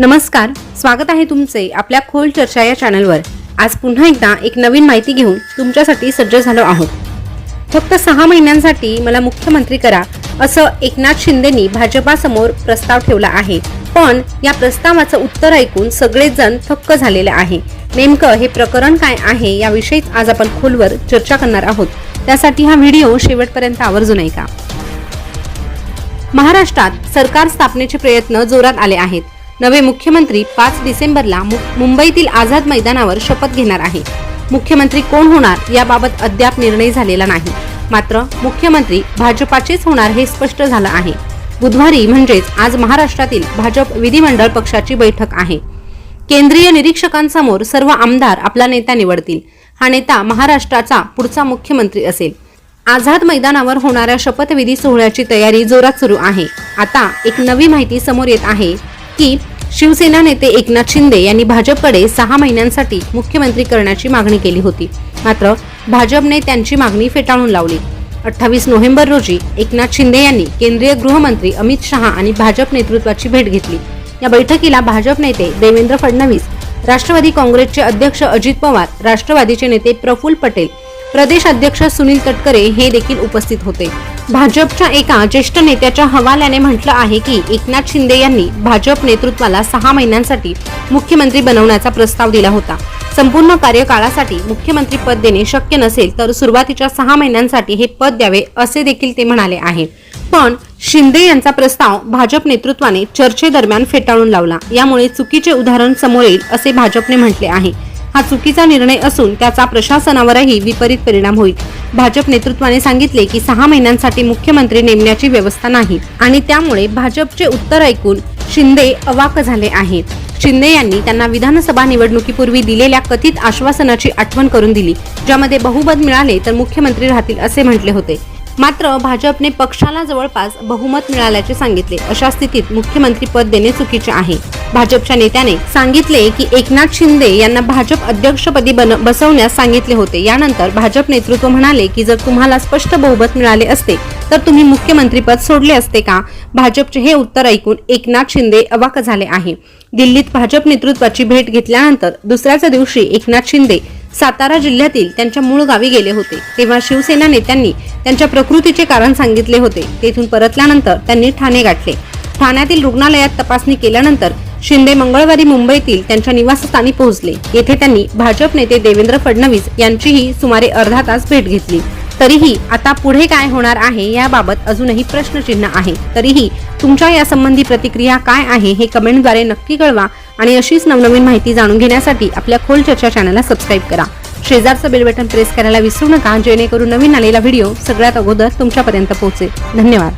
नमस्कार, स्वागत आहे तुमचे आपल्या खोल चर्चा या चॅनलवर। आज पुन्हा एकदा एक नवीन माहिती घेऊन तुमच्यासाठी सज्ज झालो आहोत। फक्त 6 महिन्यांसाठी मला मुख्यमंत्री करा असं एकनाथ शिंदेंनी भाजपासमोर प्रस्ताव ठेवला आहे। पण या प्रस्तावाचं उत्तर ऐकून सगळेच जण थक्क झालेले आहे। नेमकं हे प्रकरण काय आहे याविषयीच आज आपण खोलवर चर्चा करणार आहोत। त्यासाठी हा व्हिडिओ शेवटपर्यंत आवर्जून ऐका। महाराष्ट्रात सरकार स्थापनेचे प्रयत्न जोरात आले आहेत। नवे मुख्यमंत्री 5 डिसेंबरला मुंबईतील आझाद मैदानावर शपथ घेणार आहे। मुख्यमंत्री कोण होणार याबाबत अद्याप निर्णय झालेला नाही। मात्र मुख्यमंत्री भाजपाचेच होणार हे स्पष्ट झालं आहे। बुधवारी म्हणजेच आज महाराष्ट्रातील भाजप विधिमंडळ पक्षाची बैठक आहे। केंद्रीय निरीक्षकांसमोर सर्व आमदार आपला नेता निवडतील। हा नेता महाराष्ट्राचा पुढचा मुख्यमंत्री असेल। आझाद मैदानावर होणाऱ्या शपथविधी सोहळ्याची तयारी जोरात सुरू आहे। आता एक नवी माहिती समोर येत आहे की शिवसेना नेते एकनाथ शिंदे यांनी भाजपकडे 6 महिन्यांसाठी मुख्यमंत्री करण्याची मागणी केली होती। मात्र भाजपने त्यांची मागणी फेटाळून लावली। 28 नोव्हेंबर रोजी एकनाथ शिंदे यांनी केंद्रीय गृहमंत्री अमित शहा आणि भाजप नेतृत्वाची भेट घेतली। या बैठकीला भाजप नेते देवेंद्र फडणवीस, राष्ट्रवादी काँग्रेसचे अध्यक्ष अजित पवार, राष्ट्रवादीचे नेते प्रफुल्ल पटेल, प्रदेश अध्यक्ष सुनील तटकरे हे देखील उपस्थित होते। भाजपच्या एका ज्येष्ठ नेत्याच्या हवाल्याने म्हटलं आहे की एकनाथ शिंदे यांनी भाजप नेतृत्वाला 6 महिन्यांसाठी मुख्यमंत्री बनवण्याचा प्रस्ताव दिला होता। संपूर्ण कार्यकाळासाठी मुख्यमंत्री पद देणे शक्य नसेल तर सुरुवातीच्या 6 महिन्यांसाठी हे पद द्यावे असे देखील ते म्हणाले आहे। पण शिंदे यांचा प्रस्ताव भाजप नेतृत्वाने चर्चेदरम्यान फेटाळून लावला। यामुळे चुकीचे उदाहरण समोर येईल असे भाजपने म्हटले आहे। हा चुकीचा निर्णय असून त्याचा प्रशासनावरही विपरीत परिणाम होईल। भाजप नेतृत्वाने सांगितले की 6 महिन्यांसाठी मुख्यमंत्री नेमण्याची व्यवस्था नाही आणि त्यामुळे भाजपचे उत्तर ऐकून शिंदे अवाक झाले आहेत। शिंदे यांनी त्यांना विधानसभा निवडणुकीपूर्वी दिलेल्या कथित आश्वासनाची आठवण करून दिली, ज्यामध्ये बहुमत मिळाले तर मुख्यमंत्री राहतील असे म्हटले होते। मात्र भाजपने पक्षाला जवळपास बहुमत मिळाल्याचे सांगितले। अशा स्थितीत मुख्यमंत्री पद देणे चुकीचे आहे। भाजपच्या नेत्याने सांगितले की एकनाथ शिंदे यांना भाजप अध्यक्षपदी बसवण्यास सांगितले होते। यानंतर भाजप नेतृत्व म्हणाले की जर तुम्हाला स्पष्ट बहुमत मिळाले असते तर तुम्ही मुख्यमंत्री पद सोडले असते का? भाजपचे हे उत्तर ऐकून एकनाथ शिंदे अवाक झाले आहे। दिल्लीत भाजप नेतृत्वाची भेट घेतल्यानंतर दुसऱ्याच दिवशी एकनाथ शिंदे सातारा जिल्ह्यातील त्यांच्या मूळ गावी गेले होते। तेव्हा शिवसेना नेत्यांनी त्यांच्या प्रकृतीचे कारण सांगितले होते। तेथून परतल्यानंतर त्यांनी ठाणे गाठले। ठाण्यातील रुग्णालयात तपासणी केल्यानंतर शिंदे मंगळवारी मुंबईतील त्यांच्या निवासस्थानी पोहोचले। येथे त्यांनी भाजप नेते देवेंद्र फडणवीस यांचीही सुमारे अर्धा तास भेट घेतली। तरीही आता पुढे काय होणार आहे याबाबत अजूनही प्रश्नचिन्ह आहे। तरीही तुमच्या यासंबंधी प्रतिक्रिया काय आहे हे कमेंटद्वारे नक्की कळवा आणि अशीच नवनवीन माहिती जाणून घेण्यासाठी आपल्या खोल चर्चा चॅनलला सबस्क्राईब करा। शेजारचं बेल बटन प्रेस करायला विसरू नका, जेणेकरून नवीन आलेला व्हिडिओ सगळ्यात अगोदर तुमच्यापर्यंत पोहोचेल। धन्यवाद।